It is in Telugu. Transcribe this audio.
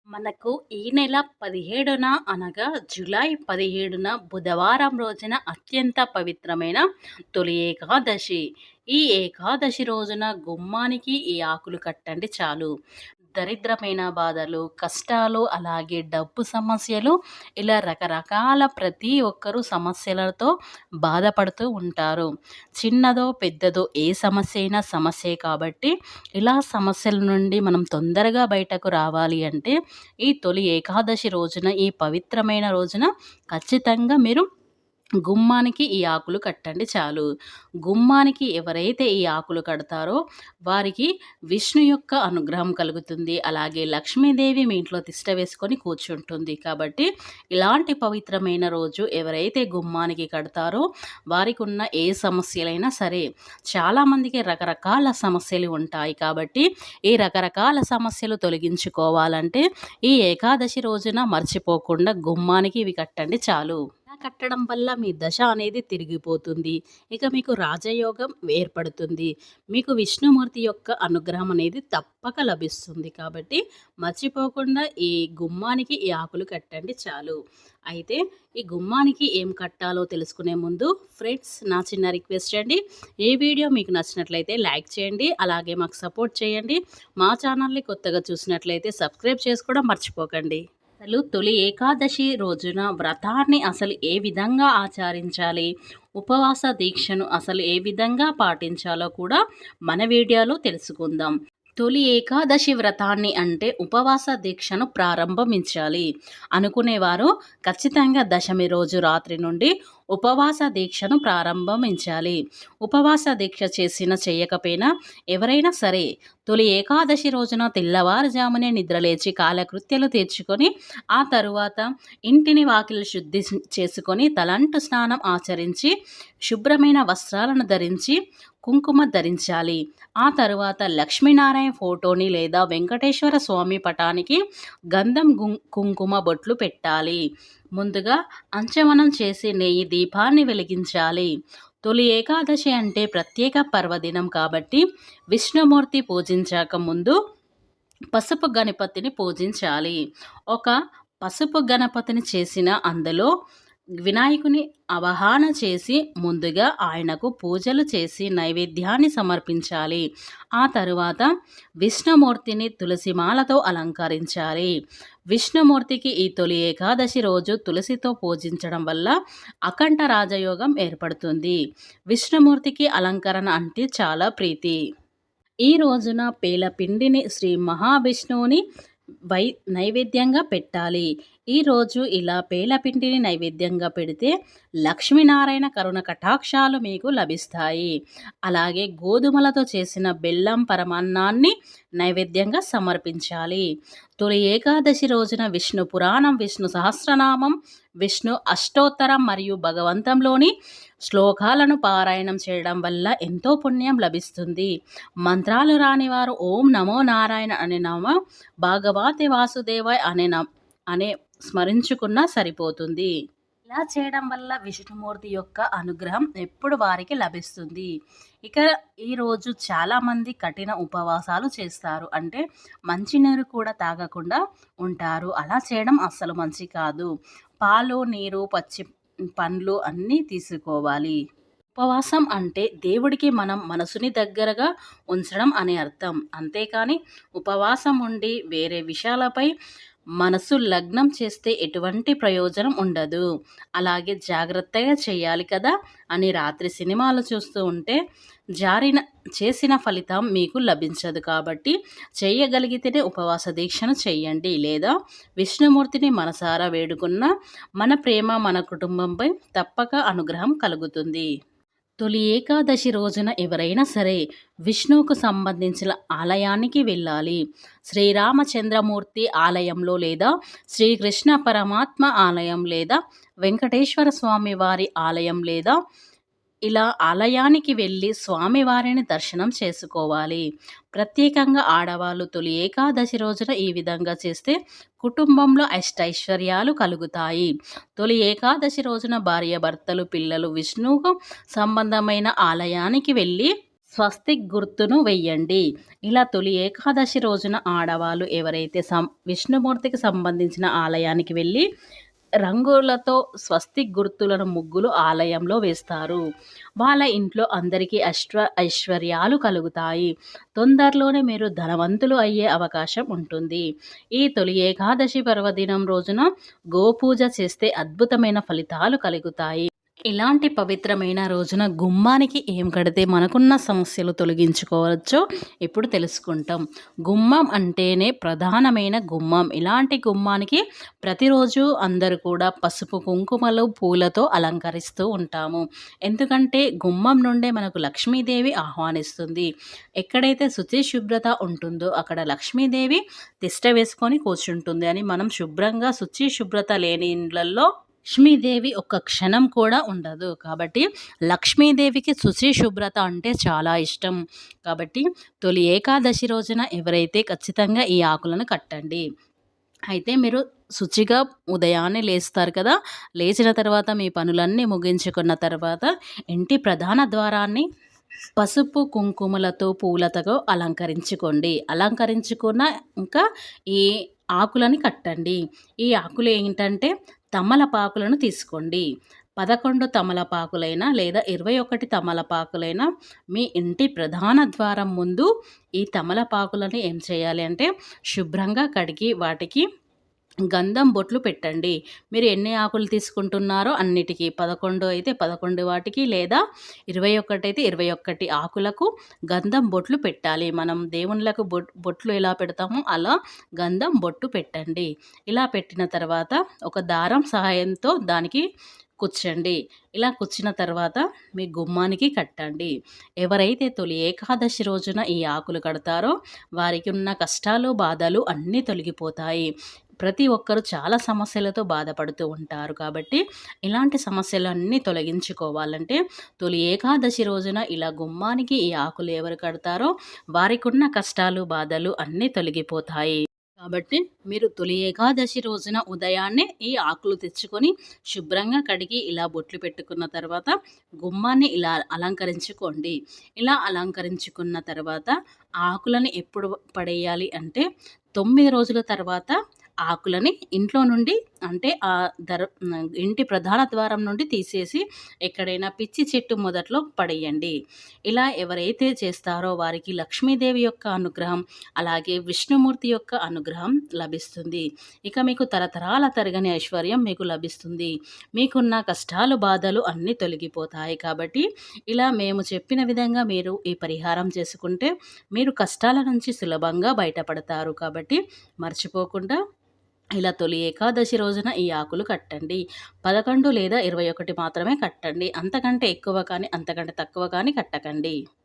మనకు ఈ నెల 17న అనగా జూలై 17న బుధవారం రోజున అత్యంత పవిత్రమైన తొలి ఏకాదశి. ఈ ఏకాదశి రోజున గుమ్మానికి ఈ ఆకులు కట్టండి చాలు. దరిద్రమైన బాధలు, కష్టాలు, అలాగే డబ్బు సమస్యలు, ఇలా రకరకాల ప్రతి ఒక్కరూ సమస్యలతో బాధపడుతూ ఉంటారు. చిన్నదో పెద్దదో ఏ సమస్య అయినా సమస్యే కాబట్టి ఇలా సమస్యల నుండి మనం తొందరగా బయటకు రావాలి అంటే ఈ తొలి ఏకాదశి రోజున, ఈ పవిత్రమైన రోజున ఖచ్చితంగా మీరు గుమ్మానికి ఈ ఆకులు కట్టండి చాలు. గుమ్మానికి ఎవరైతే ఈ ఆకులు కడతారో వారికి విష్ణు యొక్క అనుగ్రహం కలుగుతుంది. అలాగే లక్ష్మీదేవి మీ ఇంట్లో తిష్ట వేసుకొని కూర్చుంటుంది. కాబట్టి ఇలాంటి పవిత్రమైన రోజు ఎవరైతే గుమ్మానికి కడతారో వారికి ఉన్న ఏ సమస్యలైనా సరే, చాలామందికి రకరకాల సమస్యలు ఉంటాయి. కాబట్టి ఈ రకరకాల సమస్యలు తొలగించుకోవాలంటే ఈ ఏకాదశి రోజున మర్చిపోకుండా గుమ్మానికి ఇవి కట్టండి చాలు. ఇలా కట్టడం వల్ల మీ దశ అనేది తిరిగిపోతుంది. ఇక మీకు రాజయోగం ఏర్పడుతుంది. మీకు విష్ణుమూర్తి యొక్క అనుగ్రహం అనేది తప్పక లభిస్తుంది. కాబట్టి మర్చిపోకుండా ఈ గుమ్మానికి ఈ ఆకులు కట్టండి చాలు. అయితే ఈ గుమ్మానికి ఏం కట్టాలో తెలుసుకునే ముందు ఫ్రెండ్స్, నా చిన్న రిక్వెస్ట్ అండి. ఈ వీడియో మీకు నచ్చినట్లయితే లైక్ చేయండి. అలాగే మాకు సపోర్ట్ చేయండి. మా ఛానల్ని కొత్తగా చూసినట్లయితే సబ్స్క్రైబ్ చేసుకోవడం మర్చిపోకండి. అసలు తొలి ఏకాదశి రోజున వ్రతాన్ని అసలు ఏ విధంగా ఆచరించాలి, ఉపవాస దీక్షను అసలు ఏ విధంగా పాటించాలో కూడా మన వీడియోలో తెలుసుకుందాం. తొలి ఏకాదశి వ్రతాన్ని అంటే ఉపవాస దీక్షను ప్రారంభించాలి అనుకునేవారు ఖచ్చితంగా దశమి రోజు రాత్రి నుండి ఉపవాస దీక్షను ప్రారంభించాలి. ఉపవాస దీక్ష చేయకపోయినా ఎవరైనా సరే తొలి ఏకాదశి రోజున తెల్లవారుజామునే నిద్రలేచి కాలకృత్యాలు తీర్చుకొని ఆ తరువాత ఇంటిని వాకిలి శుద్ధి చేసుకొని తలంటు స్నానం ఆచరించి శుభ్రమైన వస్త్రాలను ధరించి కుంకుమ ధరించాలి. ఆ తరువాత లక్ష్మీనారాయణ ఫోటోని లేదా వెంకటేశ్వర స్వామి పటానికి గంధం కుంకుమ బొట్లు పెట్టాలి. ముందుగా అంచమనం చేసి నెయ్యి దీపాన్ని వెలిగించాలి. తొలి ఏకాదశి అంటే ప్రత్యేక పర్వదినం కాబట్టి విష్ణుమూర్తి పూజించాక ముందు పసుపు గణపతిని పూజించాలి. ఒక పసుపు గణపతిని చేసిన అందులో వినాయకుని ఆవాహన చేసి ముందుగా ఆయనకు పూజలు చేసి నైవేద్యాన్ని సమర్పించాలి. ఆ తరువాత విష్ణుమూర్తిని తులసిమాలతో అలంకరించాలి. విష్ణుమూర్తికి ఈ తొలి ఏకాదశి రోజు తులసితో పూజించడం వల్ల అఖండ రాజయోగం ఏర్పడుతుంది. విష్ణుమూర్తికి అలంకరణ అంటే చాలా ప్రీతి. ఈ రోజున పేల పిండిని శ్రీ మహావిష్ణువుని నైవేద్యంగా పెట్టాలి. ఈరోజు ఇలా పేలపిండిని నైవేద్యంగా పెడితే లక్ష్మీనారాయణ కరుణ కటాక్షాలు మీకు లభిస్తాయి. అలాగే గోధుమలతో చేసిన బెల్లం పరమాన్నాన్ని నైవేద్యంగా సమర్పించాలి. తొలి ఏకాదశి రోజున విష్ణు పురాణం, విష్ణు సహస్రనామం, విష్ణు అష్టోత్తరం మరియు భగవంతంలోని శ్లోకాలను పారాయణం చేయడం వల్ల ఎంతో పుణ్యం లభిస్తుంది. మంత్రాలు రాని వారు ఓం నమో నారాయణ అనే నామ, భాగవతే వాసుదేవాయ అనే స్మరించుకున్నా సరిపోతుంది. ఇలా చేయడం వల్ల విష్ణుమూర్తి యొక్క అనుగ్రహం ఎప్పుడు వారికి లభిస్తుంది. ఇక ఈరోజు చాలామంది కఠిన ఉపవాసాలు చేస్తారు. అంటే మంచినీరు కూడా తాగకుండా ఉంటారు. అలా చేయడం అస్సలు మంచి కాదు. పాలు, నీరు, పచ్చి పండ్లు అన్నీ తీసుకోవాలి. ఉపవాసం అంటే దేవుడికి మనం మనసుని దగ్గరగా ఉంచడం అనే అర్థం. అంతేకాని ఉపవాసం ఉండి వేరే విషయాలపై మనసు లగ్నం చేస్తే ఎటువంటి ప్రయోజనం ఉండదు. అలాగే జాగ్రత్తగా చేయాలి కదా అని రాత్రి సినిమాలు చూస్తూ ఉంటే చేసిన ఫలితం మీకు లభించదు. కాబట్టి చేయగలిగితేనే ఉపవాస దీక్షను చెయ్యండి. లేదా విష్ణుమూర్తిని మనసారా వేడుకున్న మన ప్రేమ మన కుటుంబంపై తప్పక అనుగ్రహం కలుగుతుంది. తొలి ఏకాదశి రోజున ఎవరైనా సరే విష్ణువుకు సంబంధించిన ఆలయానికి వెళ్ళాలి. శ్రీరామచంద్రమూర్తి ఆలయంలో లేదా శ్రీకృష్ణ పరమాత్మ ఆలయం లేదా వెంకటేశ్వర స్వామి వారి ఆలయం లేదా ఇలా ఆలయానికి వెళ్ళి స్వామివారిని దర్శనం చేసుకోవాలి. ప్రత్యేకంగా ఆడవాళ్ళు తొలి ఏకాదశి రోజున ఈ విధంగా చేస్తే కుటుంబంలో అష్టైశ్వర్యాలు కలుగుతాయి. తొలి ఏకాదశి రోజున భార్యాభర్తలు, పిల్లలు విష్ణువుకు సంబంధమైన ఆలయానికి వెళ్ళి స్వస్తిక్ గుర్తును వెయ్యండి. ఇలా తొలి ఏకాదశి రోజున ఆడవాళ్ళు ఎవరైతే విష్ణుమూర్తికి సంబంధించిన ఆలయానికి వెళ్ళి రంగులతో స్వస్తిక్ గుర్తులను ముగ్గులు ఆలయంలో వేస్తారు. వాళ్ళ ఇంట్లో అందరికీ ఐశ్వర్యాలు కలుగుతాయి. తొందరలోనే మీరు ధనవంతులు అయ్యే అవకాశం ఉంటుంది. ఈ తొలి ఏకాదశి పర్వదినం రోజున గోపూజ చేస్తే అద్భుతమైన ఫలితాలు కలుగుతాయి. ఇలాంటి పవిత్రమైన రోజున గుమ్మానికి ఏం కడితే మనకున్న సమస్యలు తొలగించుకోవచ్చో ఇప్పుడు తెలుసుకుంటాం. గుమ్మం అంటేనే ప్రధానమైన గుమ్మం. ఇలాంటి గుమ్మానికి ప్రతిరోజు అందరూ కూడా పసుపు కుంకుమలు పూలతో అలంకరిస్తూ ఉంటాము. ఎందుకంటే గుమ్మం నుండే మనకు లక్ష్మీదేవి ఆహ్వానిస్తుంది. ఎక్కడైతే శుచి శుభ్రత ఉంటుందో అక్కడ లక్ష్మీదేవి తిష్ట వేసుకొని కూర్చుంటుంది అని మనం శుభ్రంగా శుచి శుభ్రత లేని ఇండ్లల్లో లక్ష్మీదేవి ఒక్క క్షణం కూడా ఉండదు. కాబట్టి లక్ష్మీదేవికి శుచి శుభ్రత అంటే చాలా ఇష్టం. కాబట్టి తొలి ఏకాదశి రోజున ఎవరైతే ఖచ్చితంగా ఈ ఆకులను కట్టండి. అయితే మీరు శుచిగా ఉదయాన్నే లేస్తారు కదా, లేచిన తర్వాత మీ పనులన్నీ ముగించుకున్న తర్వాత ఇంటి ప్రధాన ద్వారాన్ని పసుపు కుంకుమలతో పూలతో అలంకరించుకోండి. అలంకరించుకున్న ఇంకా ఈ ఆకులని కట్టండి. ఈ ఆకులు ఏంటంటే తమలపాకులను తీసుకోండి. 11 తమలపాకులైనా లేదా 21 తమలపాకులైనా మీ ఇంటి ప్రధాన ద్వారం ముందు ఈ తమలపాకులను ఏం చేయాలి అంటే శుభ్రంగా కడిగి వాటికి గంధం బొట్లు పెట్టండి. మీరు ఎన్ని ఆకులు తీసుకుంటున్నారో అన్నిటికీ 11 అయితే 11 వాటికి లేదా 21 అయితే 21 ఆకులకు గంధం బొట్లు పెట్టాలి. మనం దేవుళ్ళకు బొట్లు ఎలా పెడతామో అలా గంధం బొట్టు పెట్టండి. ఇలా పెట్టిన తర్వాత ఒక దారం సహాయంతో దానికి కుచ్చండి. ఇలా కుచ్చిన తర్వాత మీ గుమ్మానికి కట్టండి. ఎవరైతే తొలి ఏకాదశి రోజున ఈ ఆకులు కడతారో వారికి ఉన్న కష్టాలు బాధలు అన్నీ తొలగిపోతాయి. ప్రతి ఒక్కరు చాలా సమస్యలతో బాధపడుతూ ఉంటారు. కాబట్టి ఇలాంటి సమస్యలన్నీ తొలగించుకోవాలంటే తొలి ఏకాదశి రోజున ఇలా గుమ్మానికి ఈ ఆకులు ఎవరు కడతారో వారికి ఉన్న కష్టాలు బాధలు అన్నీ తొలగిపోతాయి. కాబట్టి మీరు తొలి ఏకాదశి రోజున ఉదయాన్నే ఈ ఆకులు తెచ్చుకొని శుభ్రంగా కడిగి ఇలా బొట్లు పెట్టుకున్న తర్వాత గుమ్మాన్ని ఇలా అలంకరించుకోండి. ఇలా అలంకరించుకున్న తర్వాత ఆకులని ఎప్పుడు పడేయాలి అంటే 9 రోజుల తర్వాత ఆకులని ఇంట్లో నుండి అంటే ఇంటి ప్రధాన ద్వారం నుండి తీసేసి ఎక్కడైనా పిచ్చి చెట్టు మొదట్లో పడేయండి. ఇలా ఎవరైతే చేస్తారో వారికి లక్ష్మీదేవి యొక్క అనుగ్రహం అలాగే విష్ణుమూర్తి యొక్క అనుగ్రహం లభిస్తుంది. ఇక మీకు తరతరాల తరగని ఐశ్వర్యం మీకు లభిస్తుంది. మీకున్న కష్టాలు బాధలు అన్నీ తొలగిపోతాయి. కాబట్టి ఇలా మేము చెప్పిన విధంగా మీరు ఈ పరిహారం చేసుకుంటే మీరు కష్టాల నుంచి సులభంగా బయటపడతారు. కాబట్టి మర్చిపోకుండా ఇలా తొలి ఏకాదశి రోజున ఈ ఆకులు కట్టండి. 11 లేదా 21 మాత్రమే కట్టండి. అంతకంటే ఎక్కువ కానీ అంతకంటే తక్కువ కానీ కట్టకండి.